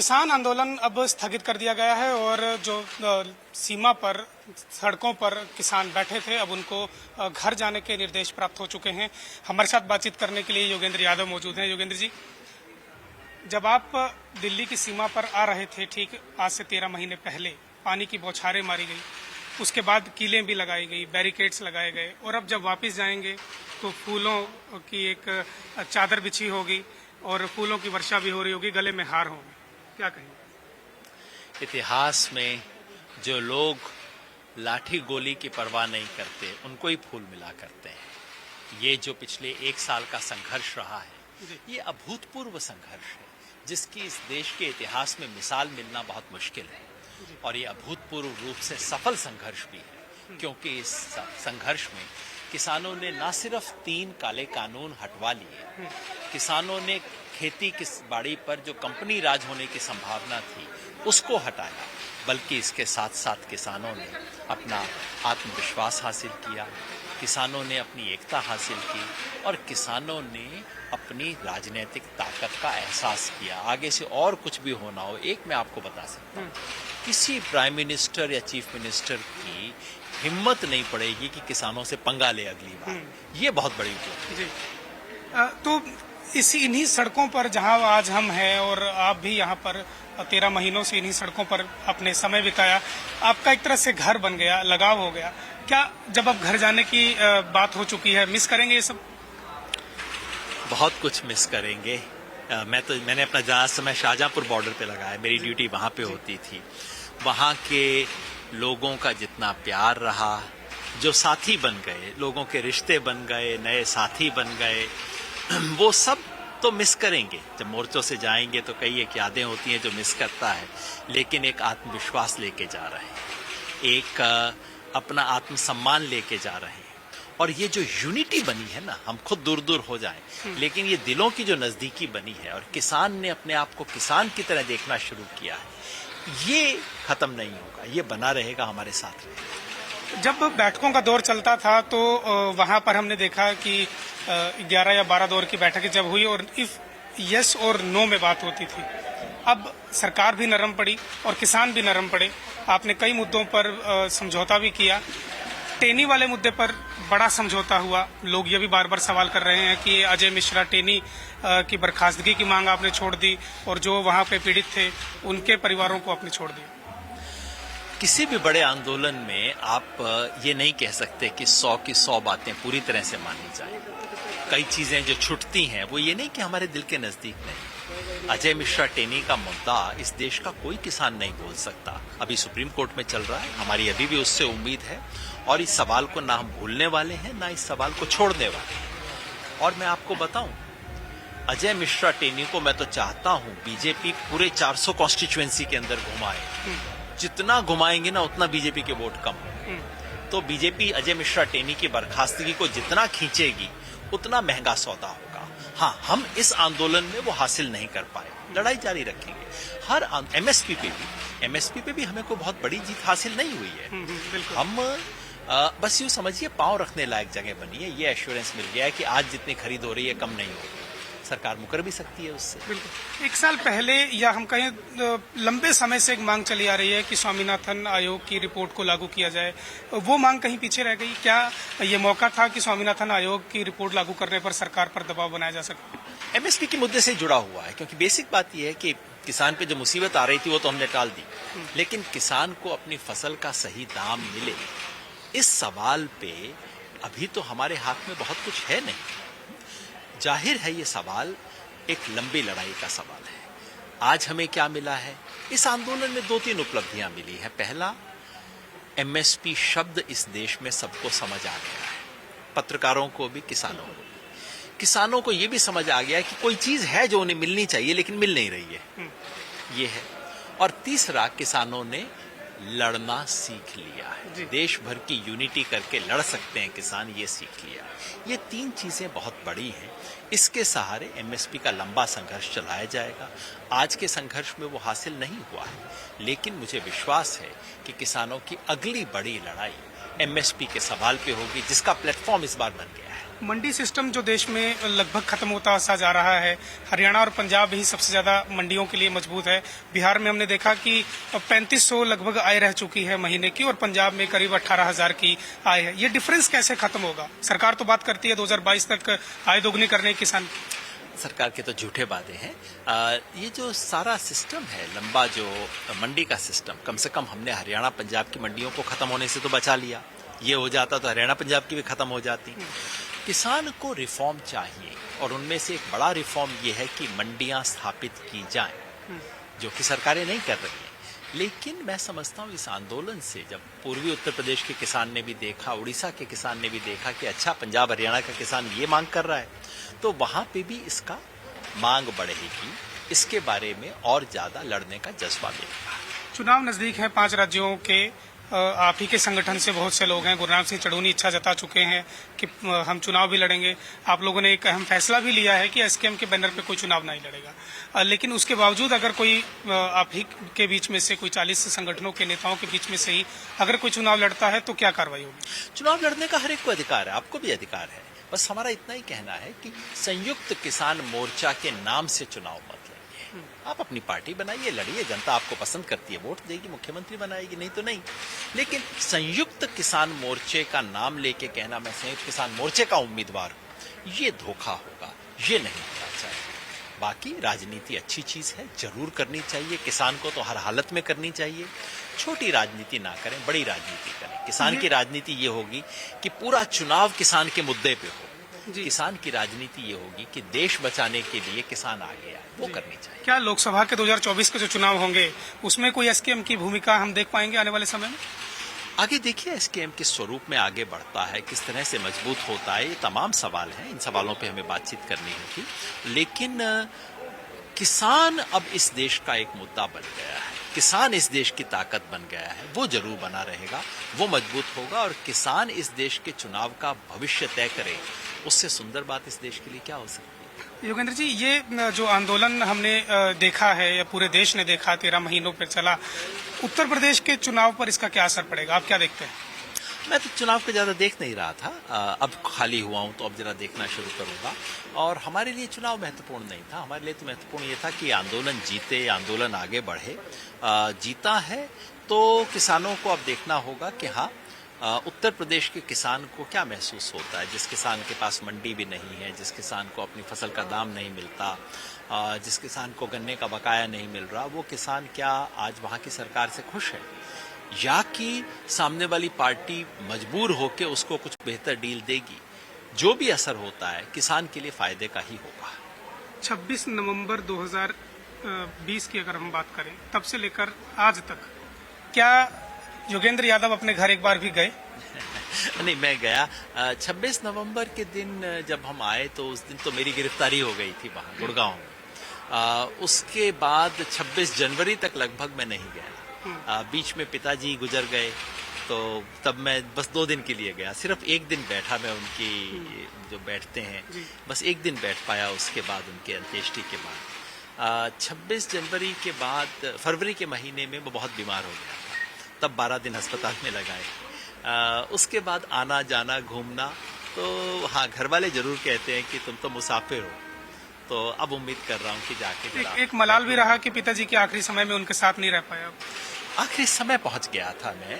किसान आंदोलन अब स्थगित कर दिया गया है और जो सीमा पर सड़कों पर किसान बैठे थे अब उनको घर जाने के निर्देश प्राप्त हो चुके हैं। हमारे साथ बातचीत करने के लिए योगेंद्र यादव मौजूद हैं। योगेंद्र जी, जब आप दिल्ली की सीमा पर आ रहे थे, ठीक आज से 13 महीने पहले पानी की बौछारें मारी गई, उसके बाद कीलें भी लगाई गई, बैरिकेड्स लगाए गए, और अब जब वापस जाएंगे तो फूलों की एक चादर बिछी होगी और फूलों की वर्षा भी हो रही होगी, गले में हार होंगे, क्या कहेंगे? इतिहास में जो लोग लाठी गोली की परवाह नहीं करते उनको ही फूल मिला करते हैं। ये जो पिछले 1 साल का संघर्ष रहा है, ये अभूतपूर्व संघर्ष है जिसकी इस देश के इतिहास में मिसाल मिलना बहुत मुश्किल है। और ये अभूतपूर्व रूप से सफल संघर्ष भी है, क्योंकि इस संघर्ष में किसानों ने न सिर्फ 3 काले कानून हटवा लिए, किसानों ने खेती की बाड़ी पर जो कंपनी राज होने की संभावना थी उसको हटाया, बल्कि इसके साथ साथ किसानों ने अपना आत्मविश्वास हासिल किया, किसानों ने अपनी एकता हासिल की और किसानों ने अपनी राजनीतिक ताकत का एहसास किया। आगे से और कुछ भी होना हो, एक मैं आपको बता सकता हूँ, किसी प्राइम मिनिस्टर या चीफ मिनिस्टर की हिम्मत नहीं पड़ेगी कि किसानों से पंगा ले अगली बार। ये बहुत बड़ी उपलब्धि है। तो इन्हीं सड़कों पर जहां आज हम हैं और आप भी यहां पर 13 महीनों से इन्हीं सड़कों पर अपने समय बिताया, आपका एक तरह से घर बन गया, लगाव हो गया। क्या जब अब घर जाने की बात हो चुकी है, मिस करेंगे ये सब? बहुत कुछ मिस करेंगे। मैंने अपना ज़्यादा समय शाहजहांपुर बॉर्डर पे लगाया, मेरी ड्यूटी वहाँ पे होती थी। वहाँ के लोगों का जितना प्यार रहा, जो साथी बन गए, लोगों के रिश्ते बन गए, नए साथी बन गए, वो सब तो मिस करेंगे। जब मोर्चों से जाएंगे तो कई एक यादें होती हैं जो मिस करता है, लेकिन एक आत्मविश्वास लेके जा रहे हैं, एक अपना आत्मसम्मान लेके जा रहे हैं। और ये जो यूनिटी बनी है ना, हम खुद दूर दूर हो जाएं, लेकिन ये दिलों की जो नजदीकी बनी है और किसान ने अपने आप को किसान की तरह देखना शुरू किया है, ये खत्म नहीं होगा, ये बना रहेगा, हमारे साथ रहेगा। जब बैठकों का दौर चलता था तो वहां पर हमने देखा कि 11 या 12 दौर की बैठकें जब हुई और इफ यस और नो में बात होती थी। अब सरकार भी नरम पड़ी और किसान भी नरम पड़े। आपने कई मुद्दों पर समझौता भी किया। टेनी वाले मुद्दे पर बड़ा समझौता हुआ। लोग ये भी बार बार सवाल कर रहे हैं कि अजय मिश्रा टेनी की बर्खास्तगी की मांग आपने छोड़ दी और जो वहां पे पीड़ित थे उनके परिवारों को आपने छोड़ दिया। किसी भी बड़े आंदोलन में आप ये नहीं कह सकते कि 100 की 100 बातें पूरी तरह से मानी जाएं। कई चीजें जो छूटती हैं वो ये नहीं कि हमारे दिल के नजदीक नहीं। अजय मिश्रा टेनी का मुद्दा इस देश का कोई किसान नहीं बोल सकता। अभी सुप्रीम कोर्ट में चल रहा है, हमारी अभी भी उससे उम्मीद है और इस सवाल को ना हम भूलने वाले हैं, ना इस सवाल को छोड़ने वाले हैं। और मैं आपको बताऊं, अजय मिश्रा टेनी को मैं तो चाहता हूं बीजेपी पूरे 400 कॉन्स्टिट्यूएंसी के अंदर घुमाए। जितना घुमाएंगे ना उतना बीजेपी के वोट कम होंगे। तो बीजेपी अजय मिश्रा टेनी की बर्खास्तगी को जितना खींचेगी उतना महंगा सौदा होगा। हाँ, हम इस आंदोलन में वो हासिल नहीं कर पाए, लड़ाई जारी रखेंगे। हर एमएसपी पे भी हमें कोई बहुत बड़ी जीत हासिल नहीं हुई है। हम बस यूं समझिए पांव रखने लायक जगह बनी है। ये एश्योरेंस मिल गया है कि आज जितनी खरीद हो रही है कम नहीं होगी, सरकार मुकर भी सकती है उससे। बिल्कुल। 1 साल पहले या हम कहें लंबे समय से एक मांग चली आ रही है कि स्वामीनाथन आयोग की रिपोर्ट को लागू किया जाए। वो मांग कहीं पीछे रह गई। क्या ये मौका था कि स्वामीनाथन आयोग की रिपोर्ट लागू करने पर सरकार पर दबाव बनाया जा सके? एमएसपी के मुद्दे से जुड़ा हुआ है, क्योंकि बेसिक बात यह है कि किसान पे जो मुसीबत आ रही थी वो तो हमने टाल दी, लेकिन किसान को अपनी फसल का सही दाम मिले, इस सवाल पे अभी तो हमारे हाथ में बहुत कुछ है नहीं। जाहिर है ये सवाल एक लंबी लड़ाई का सवाल है। आज हमें क्या मिला है? इस आंदोलन में 2-3 उपलब्धियां मिली है। पहला, एमएसपी शब्द इस देश में सबको समझ आ गया है, पत्रकारों को भी, किसानों को भी। किसानों को यह भी समझ आ गया है कि कोई चीज है जो उन्हें मिलनी चाहिए लेकिन मिल नहीं रही है, ये है। और तीसरा, किसानों ने लड़ना सीख लिया है। देश भर की यूनिटी करके लड़ सकते हैं किसान, ये सीख लिया। ये 3 चीजें बहुत बड़ी हैं। इसके सहारे एमएसपी का लंबा संघर्ष चलाया जाएगा। आज के संघर्ष में वो हासिल नहीं हुआ है, लेकिन मुझे विश्वास है कि किसानों की अगली बड़ी लड़ाई एमएसपी के सवाल पे होगी, जिसका प्लेटफॉर्म इस बार बन गया है। मंडी सिस्टम जो देश में लगभग खत्म होता सा जा रहा है, हरियाणा और पंजाब ही सबसे ज्यादा मंडियों के लिए मजबूत है। बिहार में हमने देखा कि 3500 लगभग आय रह चुकी है महीने की, और पंजाब में करीब 18,000 की आय है। ये डिफरेंस कैसे खत्म होगा? सरकार तो बात करती है 2022 तक आय दोगुनी करने की। किसान सरकार के तो झूठे वादे हैं। ये जो सारा सिस्टम है, लंबा जो मंडी का सिस्टम, कम से कम हमने हरियाणा पंजाब की मंडियों को खत्म होने से तो बचा लिया। ये हो जाता तो हरियाणा पंजाब की भी खत्म हो जाती। किसान को रिफॉर्म चाहिए, और उनमें से एक बड़ा रिफॉर्म ये है कि मंडियां स्थापित की जाएं, जो कि सरकारें नहीं कर रही हैं। लेकिन मैं समझता हूँ इस आंदोलन से, जब पूर्वी उत्तर प्रदेश के किसान ने भी देखा, उड़ीसा के किसान ने भी देखा कि अच्छा पंजाब हरियाणा का किसान ये मांग कर रहा है, तो वहां पे भी इसका मांग बढ़ेगी, इसके बारे में और ज्यादा लड़ने का जज्बा मिलेगा। चुनाव नजदीक है 5 राज्यों के। आप ही के संगठन से बहुत से लोग हैं, गुरनाम सिंह चढ़ूनी इच्छा जता चुके हैं कि हम चुनाव भी लड़ेंगे। आप लोगों ने एक अहम फैसला भी लिया है कि एसकेएम के बैनर पे कोई चुनाव नहीं लड़ेगा। लेकिन उसके बावजूद अगर कोई आप ही के बीच में से, कोई 40 संगठनों के नेताओं के बीच में से ही अगर कोई चुनाव लड़ता है तो क्या कार्रवाई होगी? चुनाव लड़ने का हर एक को अधिकार है, आपको भी अधिकार है। बस हमारा इतना ही कहना है कि संयुक्त किसान मोर्चा के नाम से चुनाव मत लड़िए। आप अपनी पार्टी बनाइए, लड़िए, जनता आपको पसंद करती है, वोट देगी, मुख्यमंत्री बनाएगी, नहीं तो नहीं। लेकिन संयुक्त किसान मोर्चे का नाम लेके कहना मैं संयुक्त किसान मोर्चे का उम्मीदवार हूं, ये धोखा होगा, ये नहीं होना चाहिए। बाकी राजनीति अच्छी चीज है, जरूर करनी चाहिए, किसान को तो हर हालत में करनी चाहिए। छोटी राजनीति ना करें, बड़ी राजनीति करें। किसान की राजनीति ये होगी कि पूरा चुनाव किसान के मुद्दे पे हो। किसान की राजनीति ये होगी कि देश बचाने के लिए किसान आगे आए, वो करनी चाहिए। क्या लोकसभा के 2024 के जो चुनाव होंगे उसमें कोई एसकेएम की भूमिका हम देख पाएंगे आने वाले समय में? आगे देखिए एसकेएम किस स्वरूप में आगे बढ़ता है, किस तरह से मजबूत होता है, ये तमाम सवाल हैं। इन सवालों पे हमें बातचीत करनी होगी। लेकिन किसान अब इस देश का एक मुद्दा बन गया है, किसान इस देश की ताकत बन गया है, वो जरूर बना रहेगा, वो मजबूत होगा। और किसान इस देश के चुनाव का भविष्य तय करे, उससे सुंदर बात इस देश के लिए क्या हो सकती है? योगेंद्र जी, ये जो आंदोलन हमने देखा है या पूरे देश ने देखा, 13 महीनों पर चला, उत्तर प्रदेश के चुनाव पर इसका क्या असर पड़ेगा? आप क्या देखते हैं? मैं तो चुनाव को ज्यादा देख नहीं रहा था, अब खाली हुआ हूं तो अब जरा देखना शुरू करूंगा। और हमारे लिए चुनाव महत्वपूर्ण नहीं था, हमारे लिए तो महत्वपूर्ण ये था कि आंदोलन जीते, आंदोलन आगे बढ़े। जीता है तो किसानों को अब देखना होगा कि हाँ, उत्तर प्रदेश के किसान को क्या महसूस होता है, जिस किसान के पास मंडी भी नहीं है, जिस किसान को अपनी फसल का दाम नहीं मिलता, जिस किसान को गन्ने का बकाया नहीं मिल रहा, वो किसान क्या आज वहां की सरकार से खुश है, या कि सामने वाली पार्टी मजबूर होकर उसको कुछ बेहतर डील देगी। जो भी असर होता है किसान के लिए फायदे का ही होगा। 26 नवंबर 2020 की अगर हम बात करें, तब से लेकर आज तक क्या योगेंद्र यादव अपने घर एक बार भी गए? नहीं, मैं गया। 26 नवंबर के दिन जब हम आए तो उस दिन तो मेरी गिरफ्तारी हो गई थी वहां गुड़गांव में। उसके बाद 26 जनवरी तक लगभग मैं नहीं गया। बीच में पिताजी गुजर गए, तो तब मैं बस 2 दिन के लिए गया, सिर्फ 1 दिन बैठा मैं उनकी जो बैठते हैं, बस 1 दिन बैठ पाया। उसके बाद उनके अंत्येष्टि के बाद 26 जनवरी के बाद फरवरी के महीने में वो बहुत बीमार हो गया था, तब 12 दिन अस्पताल में लगाए। उसके बाद आना जाना घूमना, तो हाँ, घर वाले जरूर कहते हैं कि तुम तो मुसाफिर हो, तो अब उम्मीद कर रहा हूँ कि जाके एक मलाल भी रहा कि पिताजी के आखिरी समय में उनके साथ नहीं रह पाया। आखिरी समय पहुंच गया था मैं,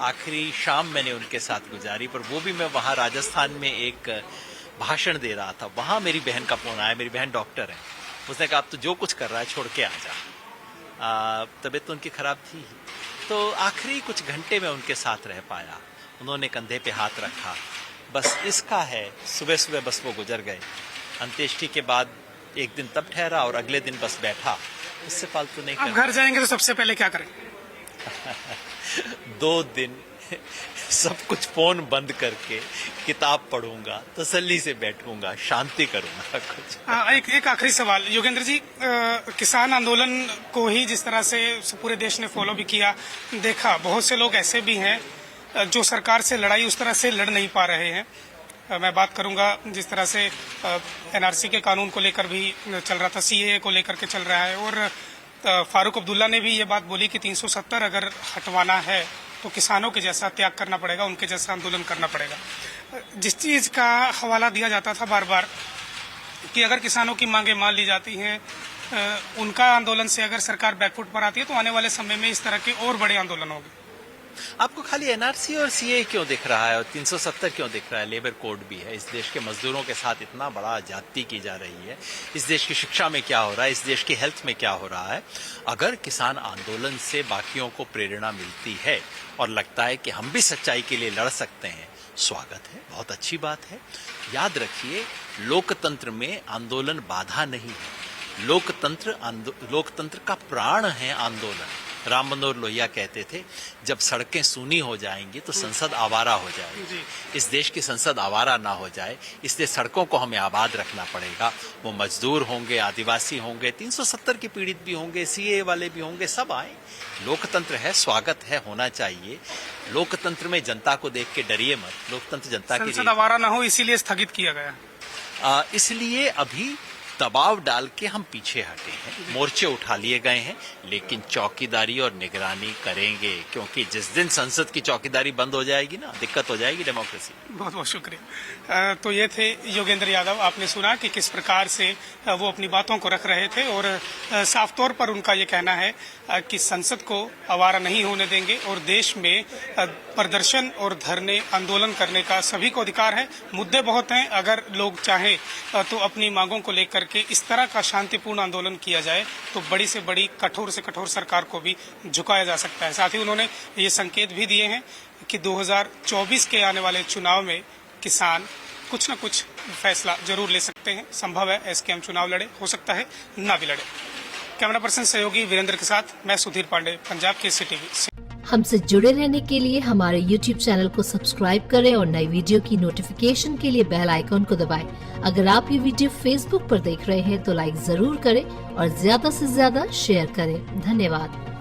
आखिरी शाम मैंने उनके साथ गुजारी, पर वो भी मैं वहाँ राजस्थान में एक भाषण दे रहा था। वहाँ मेरी बहन का फोन आया, मेरी बहन डॉक्टर है, उसने कहा अब तो जो कुछ कर रहा है छोड़ के आ जा। तबीयत तो उनकी खराब थी ही, तो आखिरी कुछ घंटे में उनके साथ रह पाया। उन्होंने कंधे पे हाथ रखा, बस इसका है। सुबह सुबह बस वो गुजर गए। अंत्येष्टि के बाद 1 दिन तब ठहरा और अगले दिन बस बैठा, इससे फालतू नहीं। आप घर जाएंगे तो सबसे पहले क्या करें? 2 दिन सब कुछ फोन बंद करके किताब पढ़ूंगा, तसल्ली से बैठूंगा, शांति करूंगा कुछ। एक आखिरी सवाल योगेंद्र जी, किसान आंदोलन को ही जिस तरह से पूरे देश ने फॉलो भी किया, देखा बहुत से लोग ऐसे भी हैं जो सरकार से लड़ाई उस तरह से लड़ नहीं पा रहे हैं। मैं बात करूंगा जिस तरह से एनआरसी के कानून को लेकर भी चल रहा था, सीएए को लेकर के चल रहा है, और फारूक अब्दुल्ला ने भी ये बात बोली कि 370 अगर हटवाना है तो किसानों के जैसा त्याग करना पड़ेगा, उनके जैसा आंदोलन करना पड़ेगा। जिस चीज़ का हवाला दिया जाता था बार बार कि अगर किसानों की मांगें मान ली जाती हैं, उनका आंदोलन से अगर सरकार बैकफुट पर आती है तो आने वाले समय में इस तरह के और बड़े आंदोलन होंगे। आपको खाली एनआरसी और सीए क्यों दिख रहा है और 370 क्यों दिख रहा है? लेबर कोड भी है। इस देश के मजदूरों के साथ इतना बड़ा ज्यादती की जा रही है। इस देश की शिक्षा में क्या हो रहा है, इस देश की हेल्थ में क्या हो रहा है? अगर किसान आंदोलन से बाकियों को प्रेरणा मिलती है और लगता है कि हम भी सच्चाई के लिए लड़ सकते हैं, स्वागत है, बहुत अच्छी बात है। याद रखिए, लोकतंत्र में आंदोलन बाधा नहीं है। लोकतंत्र का प्राण है आंदोलन। राम मनोहर लोहिया कहते थे, जब सड़कें सूनी हो जाएंगी तो संसद आवारा हो जाएगी। इस देश की संसद आवारा ना हो जाए, इसलिए सड़कों को हमें आबाद रखना पड़ेगा। वो मजदूर होंगे, आदिवासी होंगे, 370 के पीड़ित भी होंगे, सीए वाले भी होंगे, सब आए। लोकतंत्र है, स्वागत है, होना चाहिए। लोकतंत्र में जनता को देख के डरिए मत। लोकतंत्र जनता की संसद आवारा ना हो इसीलिए स्थगित किया गया। इसलिए अभी दबाव डाल के हम पीछे हटे हैं। मोर्चे उठा लिए गए हैं, लेकिन चौकीदारी और निगरानी करेंगे, क्योंकि जिस दिन संसद की चौकीदारी बंद हो जाएगी ना, दिक्कत हो जाएगी डेमोक्रेसी। बहुत बहुत शुक्रिया। तो ये थे योगेंद्र यादव। आपने सुना कि किस प्रकार से वो अपनी बातों को रख रहे थे और साफ तौर पर उनका ये कहना है कि संसद को आवारा नहीं होने देंगे और देश में प्रदर्शन और धरने आंदोलन करने का सभी को अधिकार है। मुद्दे बहुत हैं, अगर लोग चाहें तो अपनी मांगों को लेकर के इस तरह का शांतिपूर्ण आंदोलन किया जाए तो बड़ी से बड़ी, कठोर से कठोर सरकार को भी झुकाया जा सकता है। साथ ही उन्होंने ये संकेत भी दिए हैं कि 2024 के आने वाले चुनाव में किसान कुछ न कुछ फैसला जरूर ले सकते हैं। संभव है एसकेएम चुनाव लड़े, हो सकता है ना भी लड़े। कैमरा पर्सन सहयोगी वीरेंद्र के साथ मैं सुधीर पांडे, पंजाब केसरी टीवी। हमसे जुड़े रहने के लिए हमारे YouTube चैनल को सब्सक्राइब करें और नई वीडियो की नोटिफिकेशन के लिए बेल आइकॉन को दबाएं। अगर आप ये वीडियो Facebook पर देख रहे हैं तो लाइक जरूर करें और ज्यादा से ज्यादा शेयर करें। धन्यवाद।